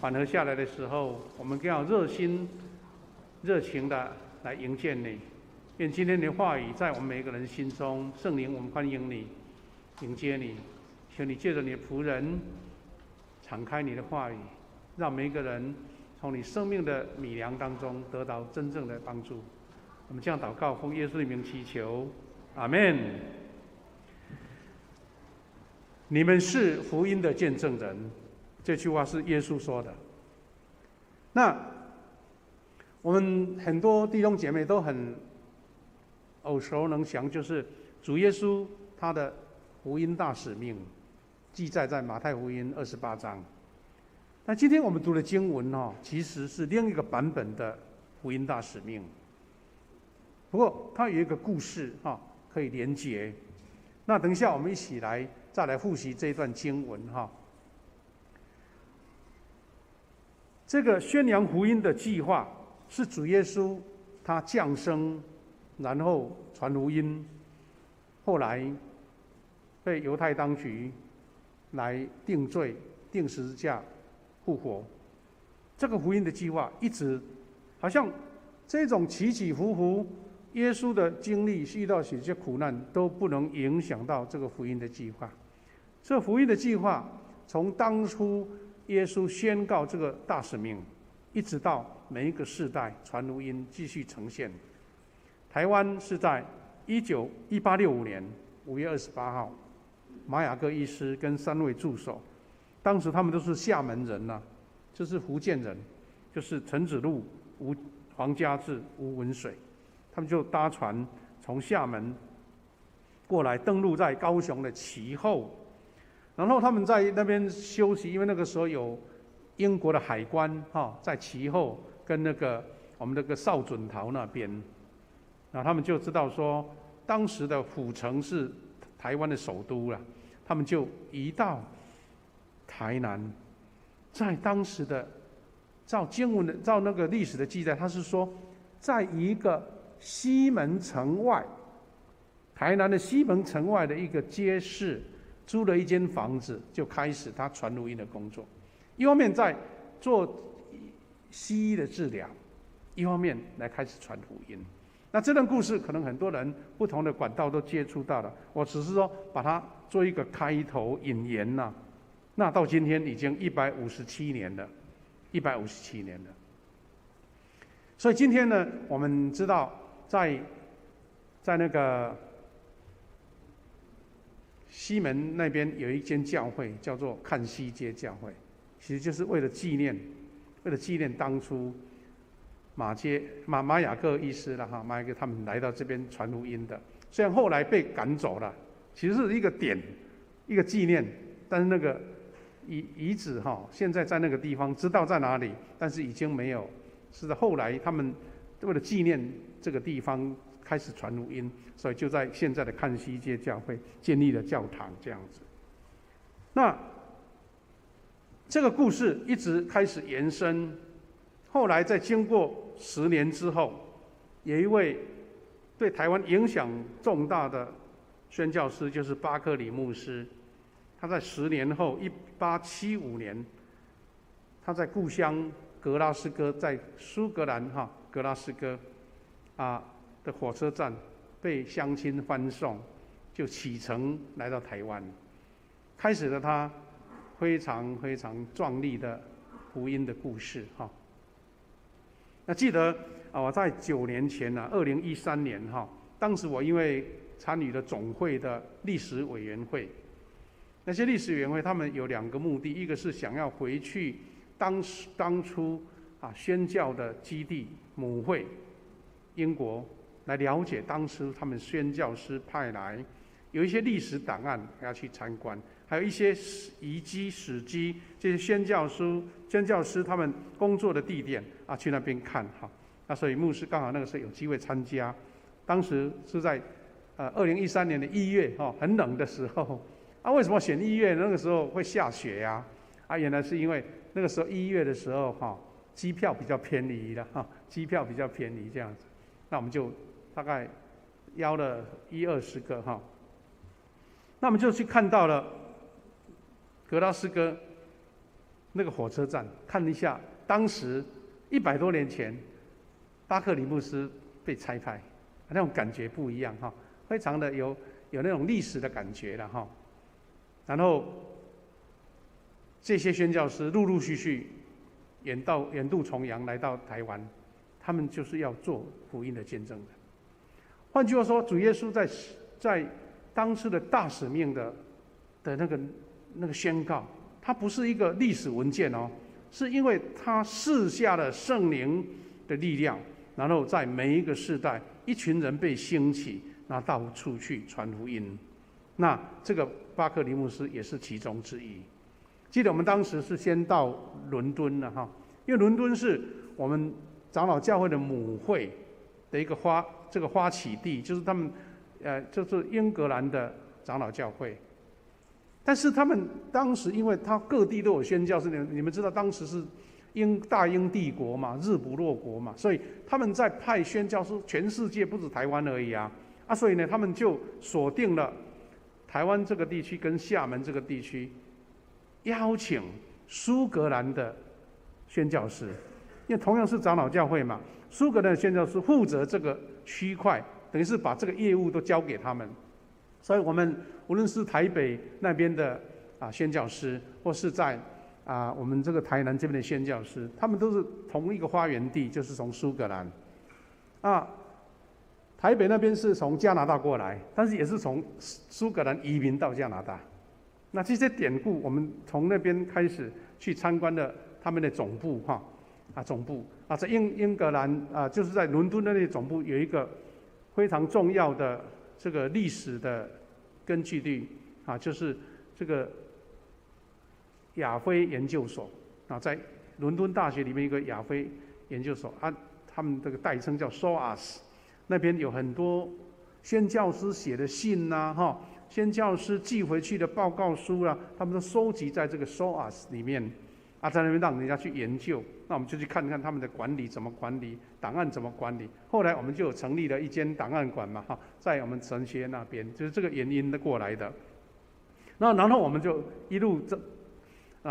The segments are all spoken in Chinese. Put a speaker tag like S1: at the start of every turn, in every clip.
S1: 缓和下来的时候，我们更要热心、热情的来迎接你。愿今天的话语在我们每一个人心中，圣灵，我们欢迎你，迎接你，求你借着你的仆人，敞开你的话语，让每一个人从你生命的米粮当中得到真正的帮助。我们这样祷告，奉耶稣的名祈求，阿们。你们是福音的见证人，这句话是耶稣说的。那我们很多弟兄姐妹都很耳熟能详，就是主耶稣他的福音大使命记载在马太福音28章。那今天我们读的经文其实是另一个版本的福音大使命。不过它有一个故事可以连结。那等一下我们一起再来复习这一段经文这个宣扬福音的计划是主耶稣他降生，然后传福音，后来被犹太当局来定罪、定十字架、复活。这个福音的计划一直好像这种起起伏伏，耶稣的经历遇到许些苦难都不能影响到这个福音的计划。这福音的计划从当初耶稣宣告这个大使命，一直到每一个世代传福音继续呈现。台湾是在1865年5月28号，马雅各医师跟3位助手，当时他们都是厦门人就是福建人，就是陈子路、黄家志、吴文水，他们就搭船从厦门过来，登陆在高雄的旗后，然后他们在那边休息，因为那个时候有英国的海关在旗后跟我们那个邵准桃那边，然后他们就知道说当时的府城是台湾的首都了，他们就移到台南。在当时的照经文的照那个历史的记载，他是说在一个西门城外，台南的西门城外的一个街市租了一间房子，就开始他传福音的工作。一方面在做西医的治疗，一方面来开始传福音。那这段故事可能很多人不同的管道都接触到了，我只是说把它做一个开头引言那到今天已经157年了，157年了。所以今天呢，我们知道在那个西门那边有一间教会，叫做看西街教会，其实就是为了纪念当初马雅各医师马雅各他们来到这边传福音的。虽然后来被赶走了，其实是一个点，一个纪念，但是那个遗址现在在那个地方，知道在哪里，但是已经没有。是的，后来他们为了纪念这个地方开始传福音，所以就在现在的看西街教会建立了教堂这样子。那这个故事一直开始延伸，后来在经过10年之后，有一位对台湾影响重大的宣教师，就是巴克里牧师。他在10年后，1875年，他在故乡格拉斯哥，在苏格兰格拉斯哥的火车站被乡亲欢送，就启程来到台湾，开始了他非常非常壮丽的福音的故事那记得我在9年前2013年当时我因为参与了总会的历史委员会，那些历史委员会他们有2个目的，一个是想要回去当初宣教的基地母会英国，来了解当时他们宣教师派来有一些历史档案要去参观，还有一些遗迹史迹，这些宣教师他们工作的地点去那边看那所以牧师刚好那个时候有机会参加，当时是在2013年的1月很冷的时候为什么选1月？那个时候会下雪原来是因为那个时候1月的时候机票比较便宜机票比较便宜这样子。那我们就大概邀了20个那我们就去看到了格拉斯哥那个火车站，看一下当时100多年前巴克里牧师被差派，那种感觉不一样哈，非常的有那种历史的感觉了哈。然后这些宣教师陆陆续续远渡重洋来到台湾，他们就是要做福音的见证的。换句话说，主耶稣在当时的大使命的那个宣告，它不是一个历史文件哦，是因为他赐下了圣灵的力量，然后在每一个世代，一群人被兴起，然后到处去传福音。那这个巴克里牧师也是其中之一。记得我们当时是先到伦敦了哈，因为伦敦是我们长老教会的母会的一个花起地，就是他们就是英格兰的长老教会。但是他们当时因为他各地都有宣教士，你们知道当时是大英帝国嘛，日不落国嘛，所以他们在派宣教士，全世界不止台湾而已啊，所以呢他们就锁定了台湾这个地区跟厦门这个地区，邀请苏格兰的宣教师，因为同样是长老教会嘛，苏格兰的宣教师负责这个区块，等于是把这个业务都交给他们。所以我们无论是台北那边的宣教师，或是在我们这个台南这边的宣教师，他们都是同一个发源地，就是从苏格兰。台北那边是从加拿大过来，但是也是从苏格兰移民到加拿大。那这些典故，我们从那边开始去参观了他们的总部总部在英格兰就是在伦敦那里总部有一个非常重要的这个历史的根据地就是这个亚非研究所在伦敦大学里面一个亚非研究所他们这个代称叫 SOAS， 那边有很多宣教师写的信宣教师寄回去的报告书他们都收集在这个 SOAS 里面在那边让人家去研究。那我们就去看看他们的管理怎么管理，档案怎么管理。后来我们就成立了一间档案馆嘛在我们神学那边，就是这个原因的过来的。然后我们就一路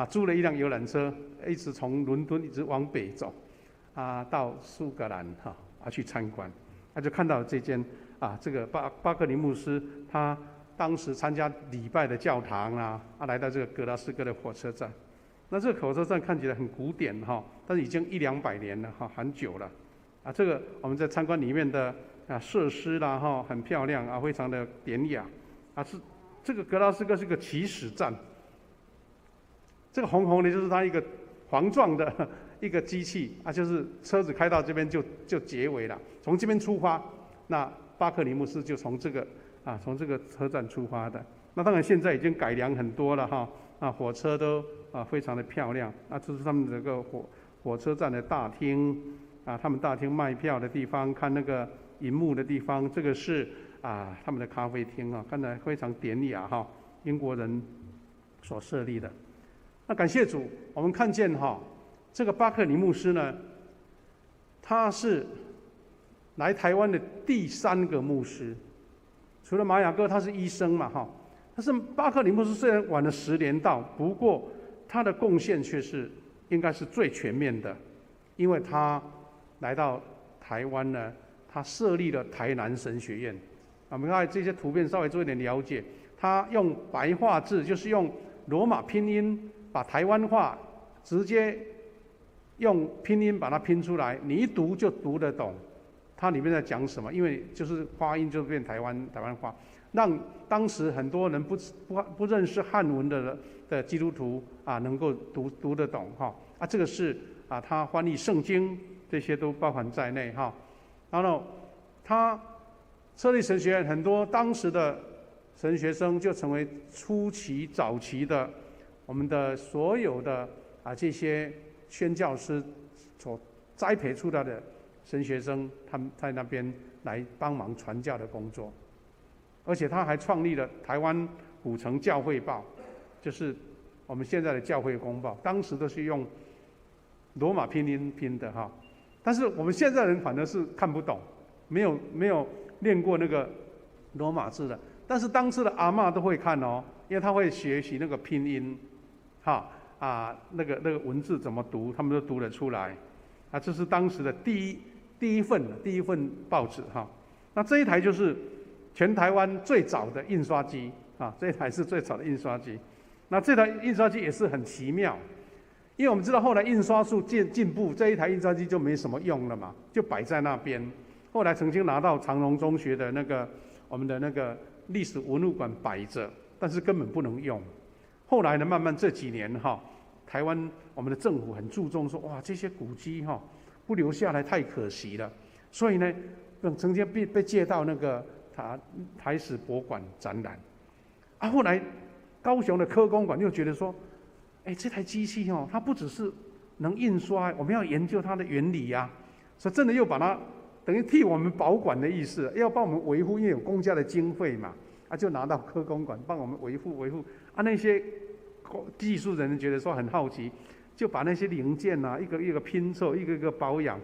S1: 租了一辆游览车，一直从伦敦一直往北走到苏格兰去参观。就看到这间这个巴克里牧师他当时参加礼拜的教堂来到这个格拉斯哥的火车站。那这个火车站看起来很古典但是已经100-200年了很久了这个我们在参观里面的设施很漂亮非常的典雅是这个格拉斯哥是个起始站。这个红红的就是它一个环状的一个机器就是车子开到这边就结尾了，从这边出发。那巴克里牧师就从这个车站出发的。那当然现在已经改良很多了火车都非常的漂亮这是他们这个火车站的大厅他们大厅卖票的地方，看那个银幕的地方，这个是他们的咖啡厅看起来非常典雅英国人所设立的。那感谢主，我们看见这个巴克里牧师呢，他是来台湾的第3个牧师，除了玛雅各他是医生嘛但是巴克里牧师虽然晚了10年到，不过他的贡献却是应该是最全面的，因为他来到台湾呢，他设立了台南神学院。我们看这些图片稍微做一点了解，他用白话字，就是用罗马拼音把台湾话直接用拼音把它拼出来，你一读就读得懂它里面在讲什么，因为就是发音就变台湾话，让当时很多人不认识汉文的基督徒能够读得懂这个是他翻译圣经这些都包含在内然后他设立神学院，很多当时的神学生就成为早期的我们的所有的这些宣教师所栽培出来的神学生，他们在那边来帮忙传教的工作。而且他还创立了台湾古城教会报，就是我们现在的教会公报，当时都是用罗马拼音拼的但是我们现在人反而是看不懂，没有练过那个罗马字的，但是当时的阿嬷都会看因为他会学习那个拼音那个文字怎么读，他们都读得出来。这是当时的第一份报纸哈。那这一台就是全台湾最早的印刷机这一台是最早的印刷机。那这台印刷机也是很奇妙，因为我们知道后来印刷术进步，这一台印刷机就没什么用了嘛，就摆在那边。后来曾经拿到长荣中学的我们的那个历史文物馆摆着，但是根本不能用。后来呢，慢慢这几年台湾我们的政府很注重说，哇，这些古迹不留下来太可惜了，所以呢，曾经被借到那个台史博物馆展览。后来高雄的科工馆又觉得说，这台机器它不只是能印刷，我们要研究它的原理呀，所以真的又把它等于替我们保管的意思，要帮我们维护，因为有公家的经费嘛，就拿到科工馆帮我们维护。那些技术人觉得说很好奇，就把那些零件一个一个拼凑，一个一个保养。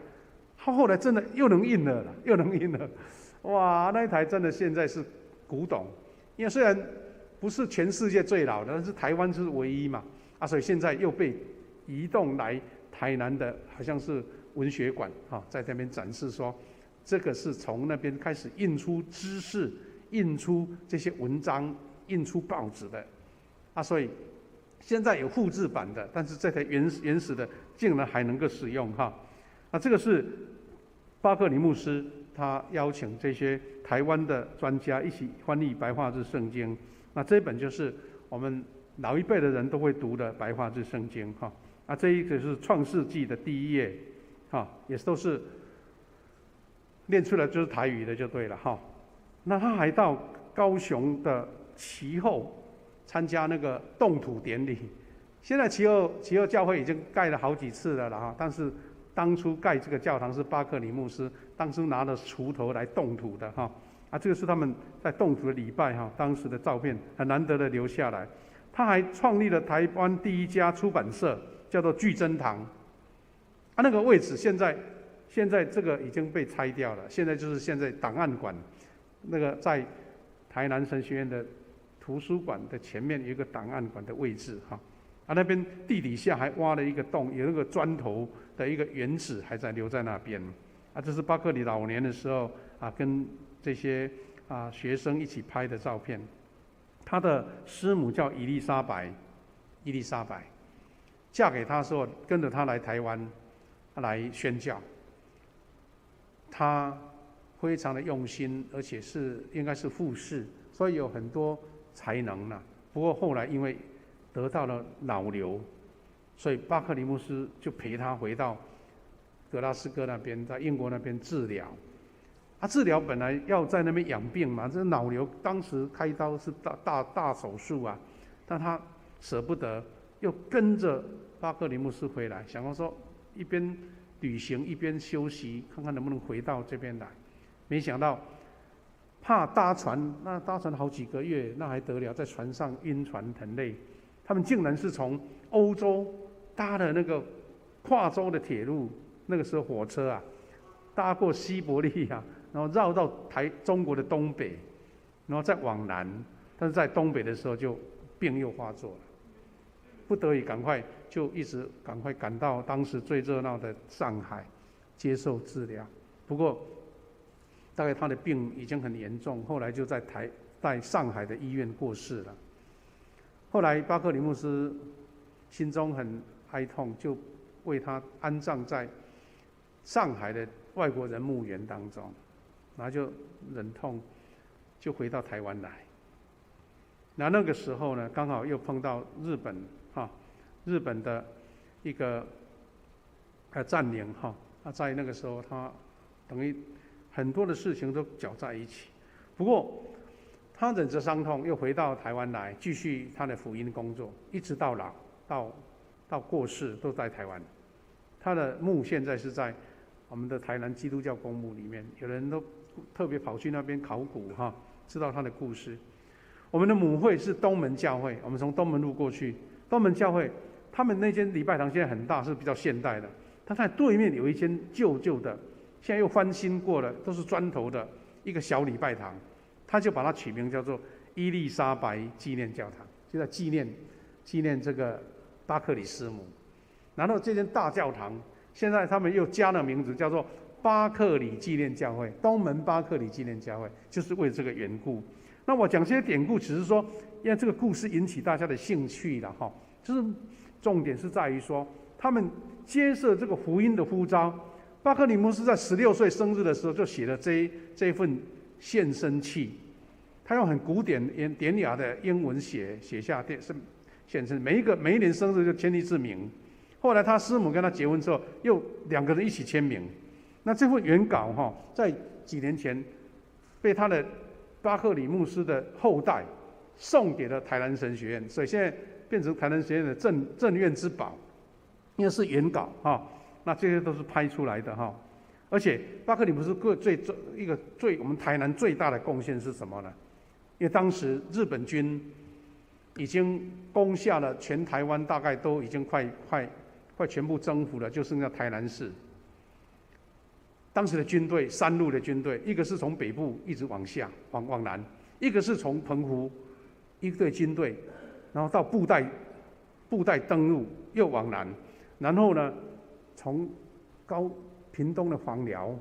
S1: 后来真的又能印了，哇！那一台真的现在是古董，因为虽然不是全世界最老的，但是台湾是唯一嘛，所以现在又被移动来台南的，好像是文学馆在那边展示说，这个是从那边开始印出知识、印出这些文章、印出报纸的，所以现在有复制版的，但是这台原始的竟然还能够使用这个是巴克里牧师他邀请这些台湾的专家一起翻译白话字圣经。那这本就是我们老一辈的人都会读的白话字圣经这一个是创世纪的第一页也都是念出来就是台语的就对了那他还到高雄的其后参加那个动土典礼。现在其后教会已经盖了好几次了但是当初盖这个教堂是巴克里牧师当初拿着锄头来动土的这个是他们在动土的礼拜当时的照片，很难得的留下来。他还创立了台湾第一家出版社，叫做聚珍堂。那个位置现在这个已经被拆掉了，现在就是现在档案馆，那个在台南神学院的图书馆的前面有一个档案馆的位置那边地底下还挖了一个洞，有那个砖头的一个原址还在留在那边这是巴克里老年的时候跟这些学生一起拍的照片。他的师母叫伊丽莎白，嫁给他的时候跟着他来台湾来宣教。他非常的用心，而且应该是护士，所以有很多才能不过后来因为得到了脑瘤，所以巴克里牧师就陪他回到格拉斯哥那边，在英国那边治疗。治疗本来要在那边养病嘛，这脑瘤当时开刀是大手术但他舍不得，又跟着巴克里牧师回来，想要说一边旅行一边休息，看看能不能回到这边来。没想到怕搭船，那搭船好几个月，那还得了，在船上晕船很累。他们竟然是从欧洲搭的那个跨洲的铁路，那个时候火车搭过西伯利亚，然后绕到中国的东北，然后再往南。但是在东北的时候就病又发作了，不得已赶快赶到当时最热闹的上海接受治疗。不过大概他的病已经很严重，后来就在上海的医院过世了。后来巴克里牧师心中很哀痛，就为他安葬在上海的外国人墓园当中，然后就忍痛就回到台湾来。那个时候呢，刚好又碰到日本的一个占领在那个时候他等于很多的事情都搅在一起。不过他忍着伤痛又回到台湾来，继续他的福音工作，一直到老到过世都在台湾。他的墓现在是在我们的台南基督教公墓里面，有人都特别跑去那边考古知道他的故事。我们的母会是东门教会，我们从东门路过去，东门教会他们那间礼拜堂现在很大，是比较现代的。他在对面有一间旧的，现在又翻新过了，都是砖头的一个小礼拜堂，他就把它取名叫做伊丽莎白纪念教堂，就在纪念这个巴克里师母。然后这间大教堂，现在他们又加了名字，叫做巴克里纪念教会，东门巴克里纪念教会，就是为这个缘故。那我讲这些典故，只是说，因为这个故事引起大家的兴趣了哈，就是重点是在于说，他们接受这个福音的呼召。巴克里牧师在16岁生日的时候就写了这份献身契，他用很古典典雅的英文写下献身，每一年生日就签一字名。后来他师母跟他结婚之后，又2个人一起签名。那这份原稿哈，在几年前被他的巴克里牧师的后代送给了台南神学院，所以现在变成台南神学院的镇院之宝，因为是原稿哈。那这些都是拍出来的哈。而且巴克里牧师我们台南最大的贡献是什么呢？因为当时日本军已经攻下了全台湾，大概都已经快全部征服了，就剩下台南市。当时的军队，3路的军队，一个是从北部一直往下往南，一个是从澎湖一队军队，然后到布袋登陆又往南，然后呢，从屏东的枋寮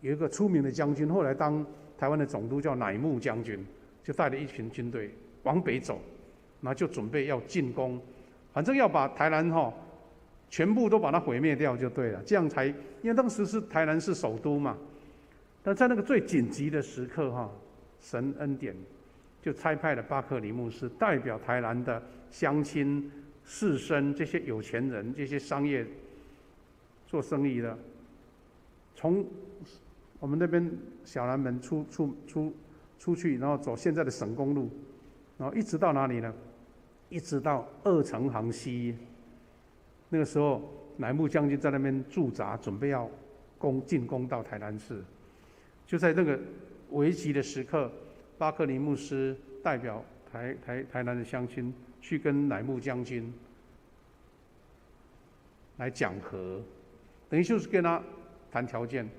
S1: 有一个出名的将军，后来当台湾的总督叫乃木将军，就带了一群军队往北走，然后就准备要进攻，反正要把台南全部都把它毁灭掉就对了，这样才，因为当时是台南是首都嘛。但在那个最紧急的时刻神恩典就差派了巴克里牧师代表台南的乡亲士绅这些有钱人，这些商业做生意的，从我们那边小南门出去，然后走现在的省公路，然后一直到哪里呢？一直到2城行西。那个时候，乃木将军在那边驻扎，准备要进攻到台南市。就在那个危急的时刻，巴克里牧师代表台南的乡亲去跟乃木将军来讲和，等于就是跟他谈条件，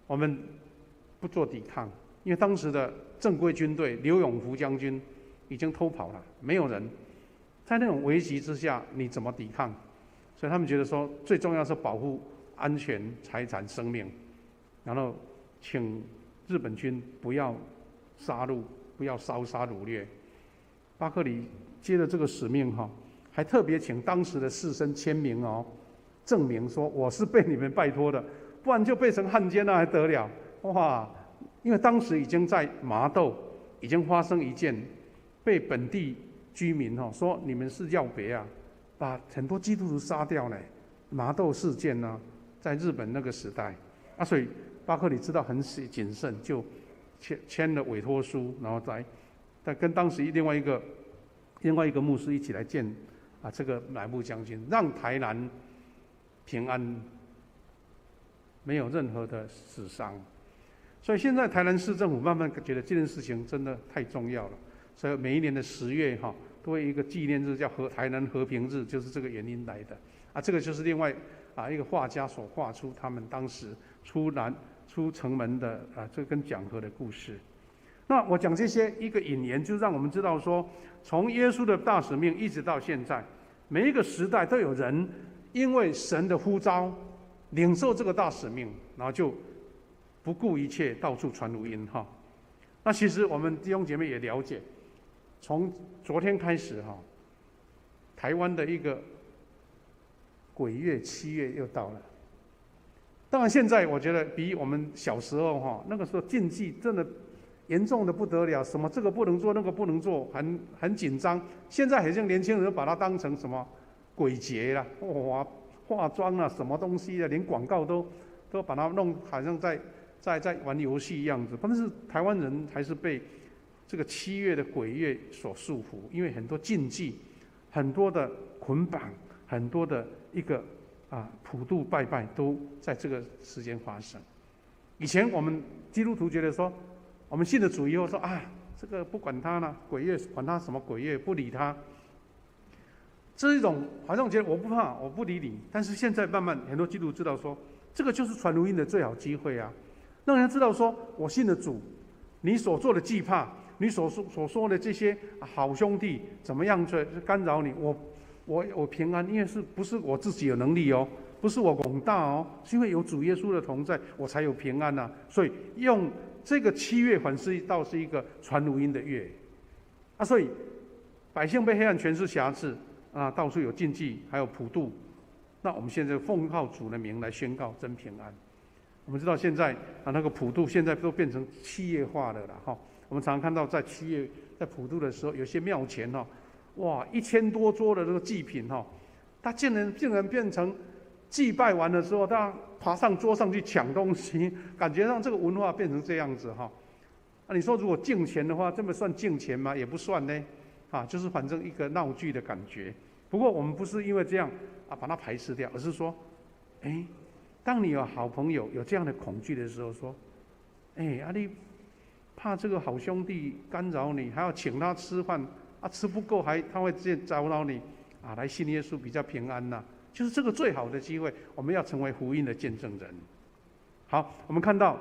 S1: 我们不做抵抗，因为当时的正规军队刘永福将军已经偷跑了，没有人，在那种危急之下，你怎么抵抗？所以他们觉得说，最重要是保护安全、财产、生命，然后请日本军不要杀戮，不要烧杀掳掠。巴克里接了这个使命还特别请当时的士绅签名证明说我是被你们拜托的，不然就被成汉奸那还得了？哇！因为当时已经在麻豆已经发生一件被本地居民说你们是要别啊，把很多基督徒杀掉呢。麻豆事件呢，在日本那个时代所以巴克里知道很谨慎，就签了委托书，然后再跟当时另外一个牧师一起来见这个乃木将军，让台南平安，没有任何的死伤。所以现在台南市政府慢慢觉得这件事情真的太重要了，所以每一年的10月都会有一个纪念日，叫台南和平日，就是这个原因来的这个就是另外一个画家所画出他们当时出城门的这跟讲和的故事。那我讲这些一个引言，就让我们知道说，从耶稣的大使命一直到现在，每一个时代都有人因为神的呼召，领受这个大使命，然后就不顾一切到处传福音那其实我们弟兄姐妹也了解，从昨天开始台湾的一个鬼月7月又到了。当然现在我觉得比我们小时候那个时候禁忌真的严重的不得了，什么这个不能做那个不能做，很紧张。现在好像年轻人把它当成什么鬼节啦，化妆啊，什么东西啊，连广告都把它弄好像在玩游戏一样子。但是台湾人还是被这个7月的鬼月所束缚，因为很多禁忌，很多的捆绑，很多的一个普渡拜拜都在这个时间发生。以前我们基督徒觉得说，我们信了主以后说这个不管他了，鬼月管他什么鬼月，不理他。这是一种好像觉得我不怕，我不理你。但是现在慢慢很多基督徒知道说，这个就是传福音的最好机会让人家知道说我信了主，你所做的惧怕，你所说的这些好兄弟怎么样去干扰你，我平安，因为不是我自己有能力哦，不是我广大哦，是因为有主耶稣的同在，我才有平安呐。所以用这个7月反思道是一个传福音的月啊，所以百姓被黑暗权势辖制啊，到处有禁忌，还有普渡。那我们现在奉靠主的名来宣告真平安。我们知道现在啊，那个普渡现在都变成企业化的了哈。我们常常看到在7月在普渡的时候，有些庙前哈，哇，1000多桌的这个祭品哈，它竟然变成祭拜完的时候，大家爬上桌上去抢东西，感觉让这个文化变成这样子哈。啊，你说如果敬钱的话，这么算敬钱吗？也不算呢，啊，就是反正一个闹剧的感觉。不过我们不是因为这样啊把它排斥掉，而是说，哎，当你有好朋友有这样的恐惧的时候，说，哎，啊你怕这个好兄弟干扰你，还要请他吃饭啊，吃不够他会直接找到你啊，来信耶稣比较平安呐，就是这个最好的机会，我们要成为福音的见证人。好，我们看到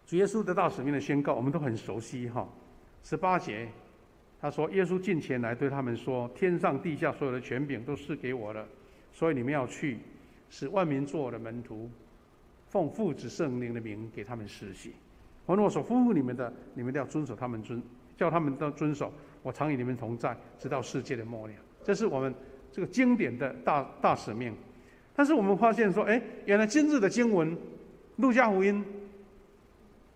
S1: 主耶稣的大使命的宣告，我们都很熟悉哈。18节。他说：“耶稣近前来对他们说，天上地下所有的权柄都是给我了，所以你们要去，使万民做我的门徒，奉父子圣灵的名给他们施洗。我所吩咐你们的，你们都要遵守他们叫他们都遵守。我常与你们同在，直到世界的末了。”这是我们这个经典的大使命。但是我们发现说，哎，原来今日的经文，路加福音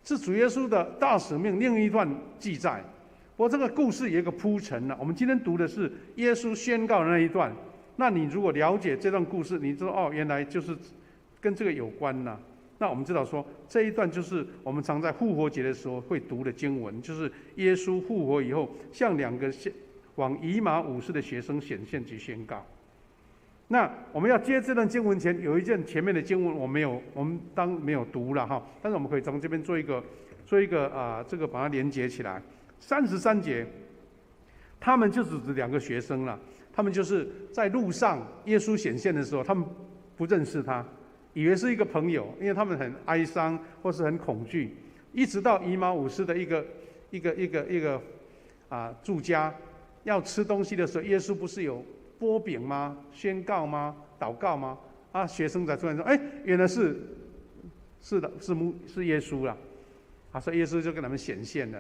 S1: 是主耶稣的大使命另一段记载。不过这个故事有一个铺陈了。我们今天读的是耶稣宣告的那一段。那你如果了解这段故事，你知道哦，原来就是跟这个有关呐。那我们知道说，这一段就是我们常在复活节的时候会读的经文，就是耶稣复活以后，向2个往以马忤斯的学生显现及宣告。那我们要接这段经文前，有一件前面的经文我们当没有读了哈，但是我们可以从这边做一个这个把它连接起来。33节，他们就只是2个学生了。他们就是在路上，耶稣显现的时候，他们不认识他，以为是一个朋友，因为他们很哀伤或是很恐惧。一直到以马忤斯的一个住家要吃东西的时候，耶稣不是有擘饼吗？宣告吗？祷告吗？啊，学生才突然说：“哎，原来是耶稣了。”啊，所以耶稣就跟他们显现了。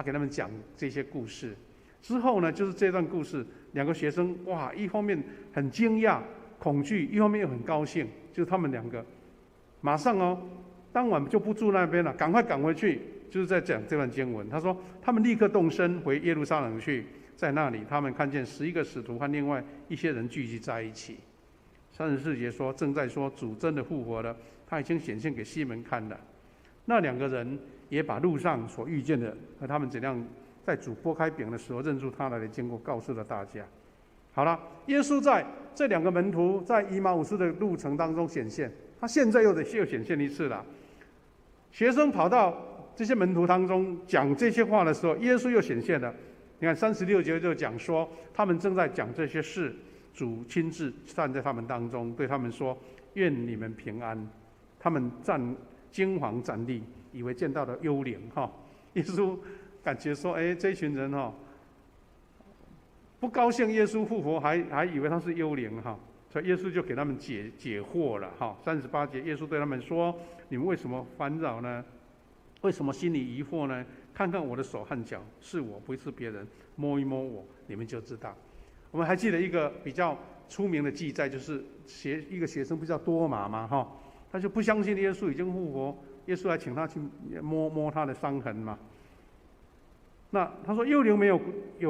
S1: 给他们讲这些故事之后呢，就是这段故事，2个学生哇，一方面很惊讶、恐惧，一方面又很高兴。就是他们2个马上哦，当晚就不住那边了，赶快赶回去。就是在讲这段经文。他说，他们立刻动身回耶路撒冷去，在那里他们看见11个使徒和另外一些人聚集在一起。34节说，正在说主真的复活了，他已经显现给西门看了。那2个人也把路上所遇见的和他们怎样在主拨开饼的时候认出他来的经过告诉了大家。好了，耶稣在这2个门徒在以马忤斯的路程当中显现，他现在又显现一次了。学生跑到这些门徒当中讲这些话的时候，耶稣又显现了。你看36节就讲说，他们正在讲这些事，主亲自站在他们当中，对他们说：“愿你们平安。”他们惊惶站立，以为见到了幽灵哈。耶稣感觉说：“哎，这群人哈不高兴耶稣复活，还以为他是幽灵哈。”所以耶稣就给他们解惑了哈。38节，耶稣对他们说：“你们为什么烦扰呢？为什么心里疑惑呢？看看我的手和脚，是我不是别人，摸一摸我，你们就知道。”我们还记得一个比较出名的记载，就是一个学生不叫多马嘛哈。他就不相信耶稣已经复活，耶稣还请他去摸他的伤痕嘛。那他说：“幽灵没有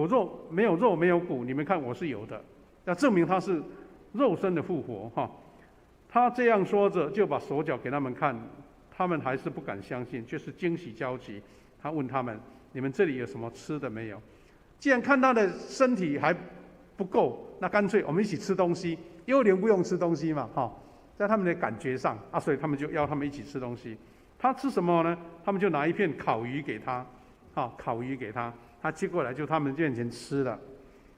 S1: 肉，没有骨，你们看我是有的，要证明他是肉身的复活哈。”他这样说着，就把手脚给他们看，他们还是不敢相信，就是惊喜焦急。他问他们：“你们这里有什么吃的没有？”既然看他的身体还不够，那干脆我们一起吃东西。幽灵不用吃东西嘛哈。在他们的感觉上所以他们就邀他们一起吃东西。他吃什么呢？他们就拿一片烤鱼给他，烤鱼给他，他接过来就他们面前吃了。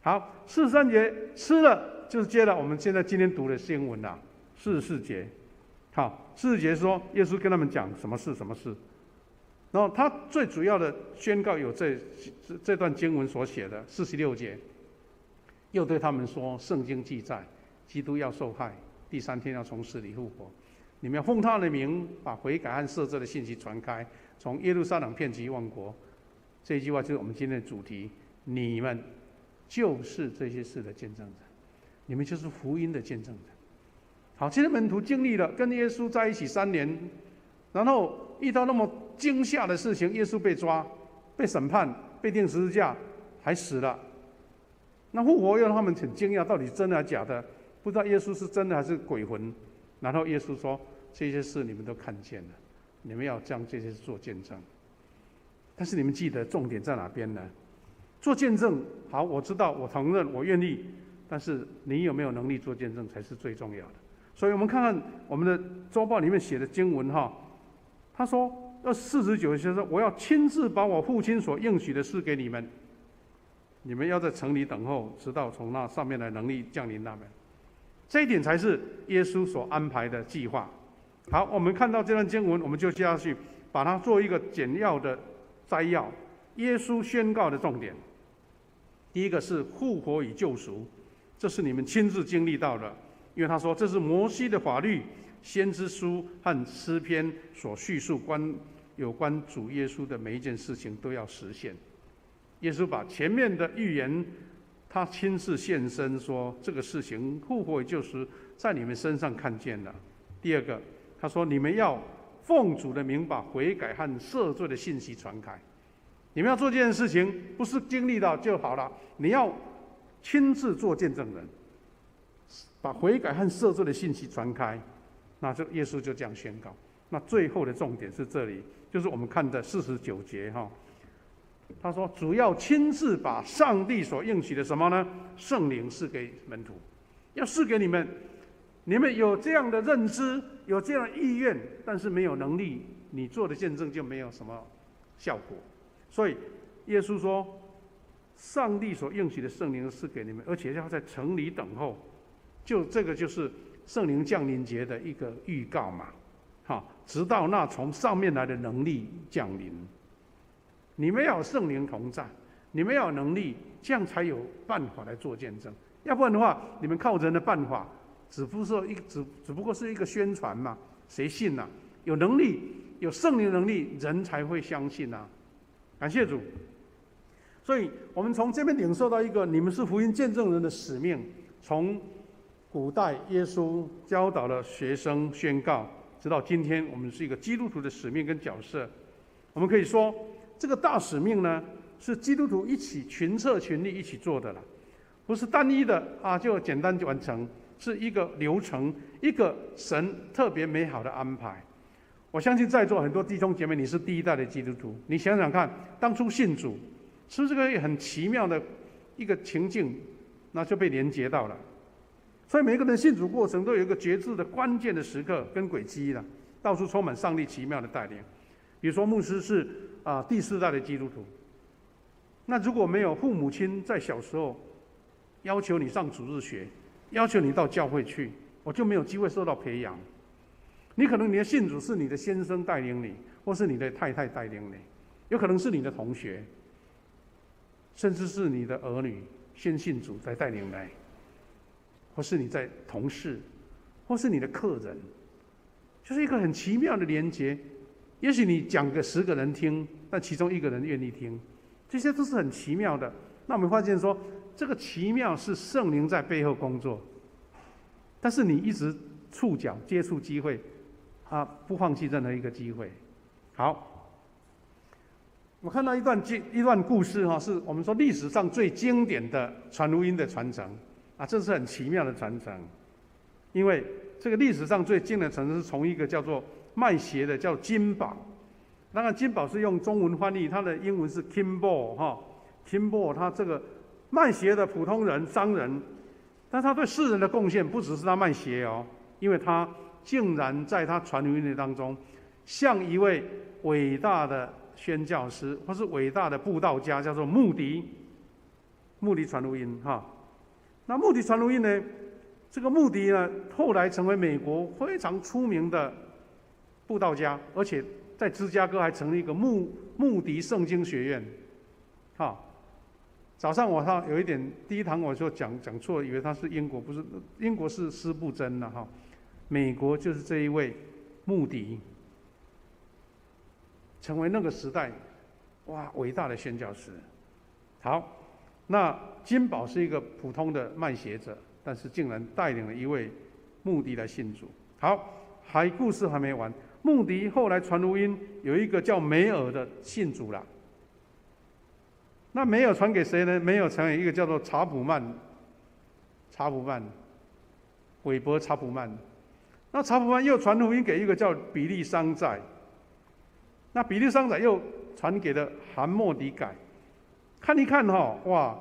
S1: 好，43节吃了，就是接了我们现在今天读的经文啦。44节，好，44节说耶稣跟他们讲什么事，然后他最主要的宣告有这段经文所写的46节，又对他们说：圣经记载，基督要受害，第3天要从死里复活。你们要奉他的名，把悔改和赦罪的信息传开，从耶路撒冷遍及万国。这一句话就是我们今天的主题：你们就是这些事的见证者，你们就是福音的见证者。好，这些门徒经历了跟耶稣在一起3年，然后遇到那么惊吓的事情，耶稣被抓、被审判、被钉十字架，还死了。那复活又让他们很惊讶，到底真的还是假的？不知道耶稣是真的还是鬼魂。然后耶稣说：这些事你们都看见了，你们要将这些事做见证。但是你们记得重点在哪边呢？做见证，好，我知道，我承认，我愿意，但是你有没有能力做见证才是最重要的。所以我们看看我们的周报里面写的经文哈，他说49节说：我要亲自把我父亲所应许的事给你们，你们要在城里等候，直到从那上面的能力降临他们。这一点才是耶稣所安排的计划。好，我们看到这段经文，我们就接下去把它做一个简要的摘要。耶稣宣告的重点，第一个是复活与救赎，这是你们亲自经历到的，因为他说这是摩西的法律、先知书和诗篇所叙述有关主耶稣的每一件事情都要实现。耶稣把前面的预言，他亲自现身说这个事情复活与救赎在你们身上看见了。第二个，他说你们要奉主的名把悔改和赦罪的信息传开。你们要做这件事情，不是经历到就好了，你要亲自做见证人，把悔改和赦罪的信息传开。那这耶稣就这样宣告。那最后的重点是这里，就是我们看的49节哈。他说主要亲自把上帝所应许的什么呢？圣灵赐给门徒，要赐给你们。你们有这样的认知，有这样的意愿，但是没有能力，你做的见证就没有什么效果。所以耶稣说，上帝所应许的圣灵赐给你们，而且要在城里等候。就这个就是圣灵降临节的一个预告嘛，直到那从上面来的能力降临。你们要有圣灵同在，你们要有能力，这样才有办法来做见证。要不然的话，你们靠人的办法，只不过是一个宣传嘛，谁信啊？有能力，有圣灵能力，人才会相信啊。感谢主。所以我们从这边领受到一个你们是福音见证人的使命。从古代耶稣教导了学生宣告，直到今天我们是一个基督徒的使命跟角色。我们可以说，这个大使命呢，是基督徒一起群策群力一起做的了，不是单一的就简单完成，是一个流程，一个神特别美好的安排。我相信在座很多弟兄姐妹，你是第一代的基督徒，你想想看，当初信主，是不是这个很奇妙的一个情境，那就被连接到了。所以每一个人信主过程都有一个决志的关键的时刻跟轨迹了，到处充满上帝奇妙的带领。比如说牧师是第4代的基督徒，那如果没有父母亲在小时候要求你上主日学，要求你到教会去，我就没有机会受到培养。你可能你的信主是你的先生带领你，或是你的太太带领你，有可能是你的同学，甚至是你的儿女先信主再带领来，或是你在同事，或是你的客人，就是一个很奇妙的连结。也许你讲个10个人听，但其中1个人愿意听，这些都是很奇妙的。那我们发现说，这个奇妙是圣灵在背后工作，但是你一直触角接触机会，不放弃任何一个机会。好，我看到一段故事是我们说历史上最经典的传福音的传承这是很奇妙的传承。因为这个历史上最经典的传承是从一个叫做卖鞋的叫金宝，当然金宝是用中文翻译，它的英文是 Kimball，Kimball 他这个卖鞋的普通人商人，但他对世人的贡献不只是他卖鞋因为他竟然在他传福音的当中，像一位伟大的宣教师或是伟大的布道家，叫做穆迪传福音那穆迪传福音呢，这个穆迪呢后来成为美国非常出名的布道家，而且在芝加哥还成立一个穆迪圣经学院早上我有一点第一堂我就讲错了，以为他是英国，不是英国是司布真了哈，美国就是这一位穆迪，成为那个时代哇伟大的宣教师。好，那金宝是一个普通的卖鞋者，但是竟然带领了一位穆迪来信主。好，故事还没完，穆迪后来传福音，有一个叫梅尔的信主了。那梅尔传给谁呢？梅尔传给一个叫做查普曼，韦伯查普曼。那查普曼又传福音给一个叫比利商在，那比利商在又传给了韩莫迪改。看一看哇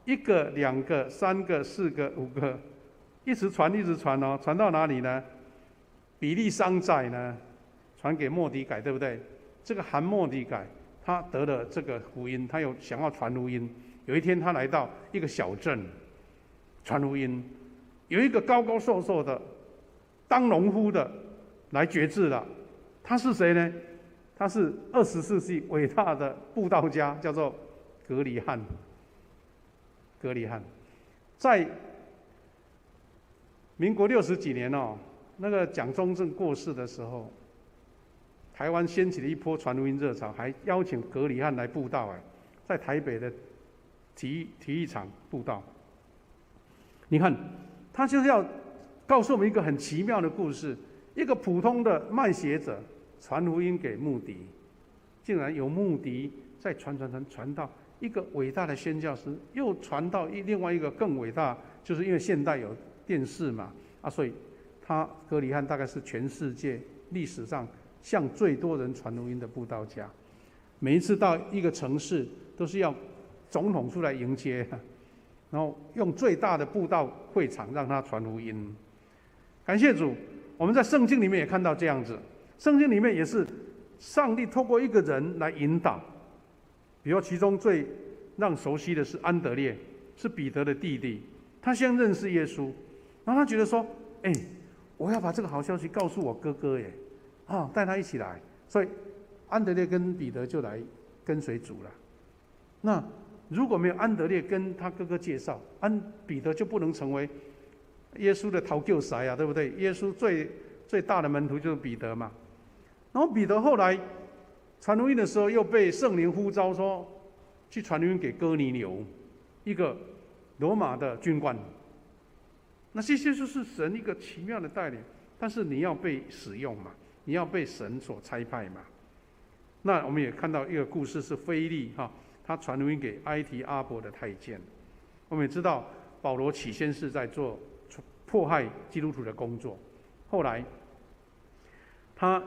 S1: ，1个、2个、3个、4个、5个，一直传哦，传到哪里呢？比利商在呢，传给莫迪改，对不对？这个韩莫迪改，他得了这个福音，他有想要传福音。有一天，他来到一个小镇，传福音，有一个高高瘦瘦的当农夫的来决志了。他是谁呢？他是20世纪伟大的布道家，叫做格里汉。在民国60几年那个蒋中正过世的时候，台湾掀起了一波传福音热潮，还邀请格里汉来布道在台北的体育场布道。你看，他就是要告诉我们一个很奇妙的故事：一个普通的卖鞋者传福音给穆迪，竟然有穆迪再传到一个伟大的宣教师，又传到另外一个更伟大，就是因为现代有电视嘛所以格里汉大概是全世界历史上向最多人传福音的布道家。每一次到一个城市，都是要总统出来迎接，然后用最大的布道会场让他传福音。感谢主，我们在圣经里面也看到这样子，圣经里面也是上帝透过一个人来引导。比如其中最让熟悉的是安德烈，是彼得的弟弟，他先认识耶稣，然后他觉得说，我要把这个好消息告诉我哥哥耶，带他一起来，所以安德烈跟彼得就来跟随主了。那如果没有安德烈跟他哥哥介绍，彼得就不能成为耶稣的头救塞对不对？耶稣最大的门徒就是彼得嘛。然后彼得后来传福音的时候，又被圣灵呼召说去传福音给哥尼流，一个罗马的军官。那这些就是神一个奇妙的带领，但是你要被使用嘛，你要被神所差派嘛。那我们也看到一个故事是腓利他传福音给埃提阿伯的太监。我们也知道保罗起先是在做迫害基督徒的工作，后来他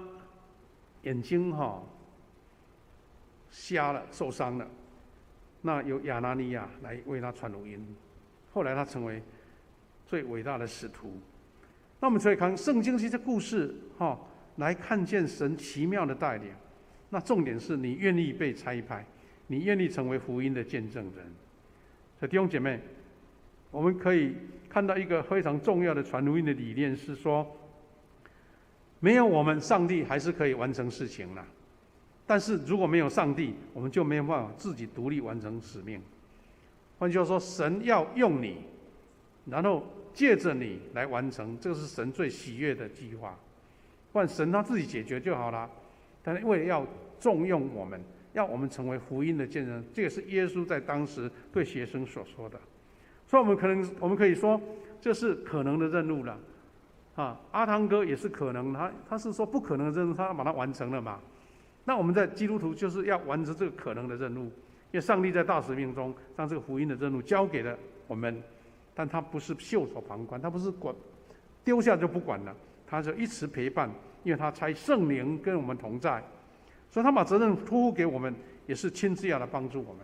S1: 眼睛瞎了，受伤了，那由亚拿尼亚来为他传福音，后来他成为最伟大的使徒。那我们可以看圣经这些故事来看见神奇妙的带领。那重点是你愿意被差派，你愿意成为福音的见证人。所以弟兄姐妹，我们可以看到一个非常重要的传福音的理念，是说没有我们，上帝还是可以完成事情啦。但是如果没有上帝，我们就没有办法自己独立完成使命。换句话说，神要用你，然后借着你来完成，这是神最喜悦的计划。不然神他自己解决就好了。但是为了要重用我们，要我们成为福音的见证，这也是耶稣在当时对学生所说的。所以我们可以说，这是可能的任务了。阿汤哥也是可能，他是说不可能的任务，他把它完成了嘛。那我们在基督徒就是要完成这个可能的任务，因为上帝在大使命中将这个福音的任务交给了我们，但他不是袖手旁观，他不是丢下就不管了，他就一直陪伴，因为他差圣灵跟我们同在，所以他把责任托付给我们，也是亲自要来帮助我们。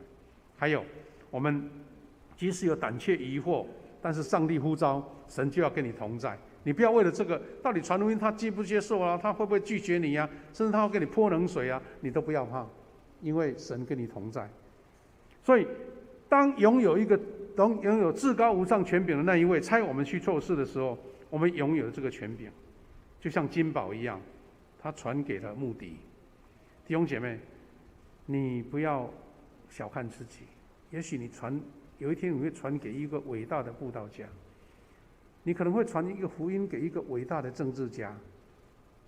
S1: 还有，我们即使有胆怯疑惑，但是上帝呼召，神就要跟你同在。你不要为了这个，到底传福音他接不接受啊？他会不会拒绝你啊？甚至他会给你泼冷水啊？你都不要怕，因为神跟你同在。所以，当拥有至高无上权柄的那一位差我们去做事的时候，我们拥有这个权柄，就像金宝一样，他传给了穆迪。弟兄姐妹，你不要小看自己，也许有一天你会传给一个伟大的布道家，你可能会传一个福音给一个伟大的政治家，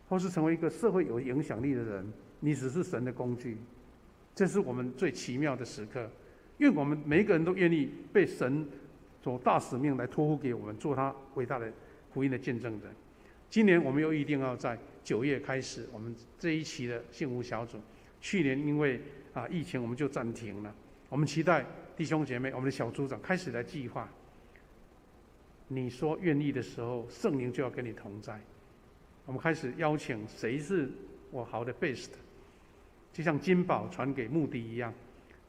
S1: 或是成为一个社会有影响力的人。你只是神的工具，这是我们最奇妙的时刻。愿我们每一个人都愿意被神所大使命来托付给我们，做他伟大的福音的见证者。今年我们又一定要在9月开始我们这一期的幸福小组。去年因为疫情我们就暂停了，我们期待弟兄姐妹，我们的小组长开始来计划。你说愿意的时候，圣灵就要跟你同在。我们开始邀请谁是我好的 best， 就像金宝传给穆迪一样，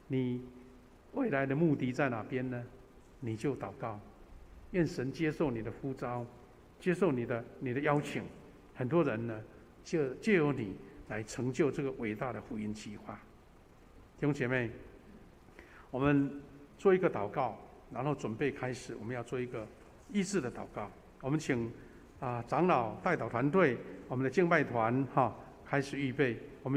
S1: 你未来的目的在哪边呢？你就祷告，愿神接受你的呼召，接受你的邀请。很多人呢，借由你来成就这个伟大的福音计划。弟兄姐妹，我们做一个祷告，然后准备开始，我们要做一个医治的祷告。我们请长老代祷团队，我们的敬拜团开始预备，我们也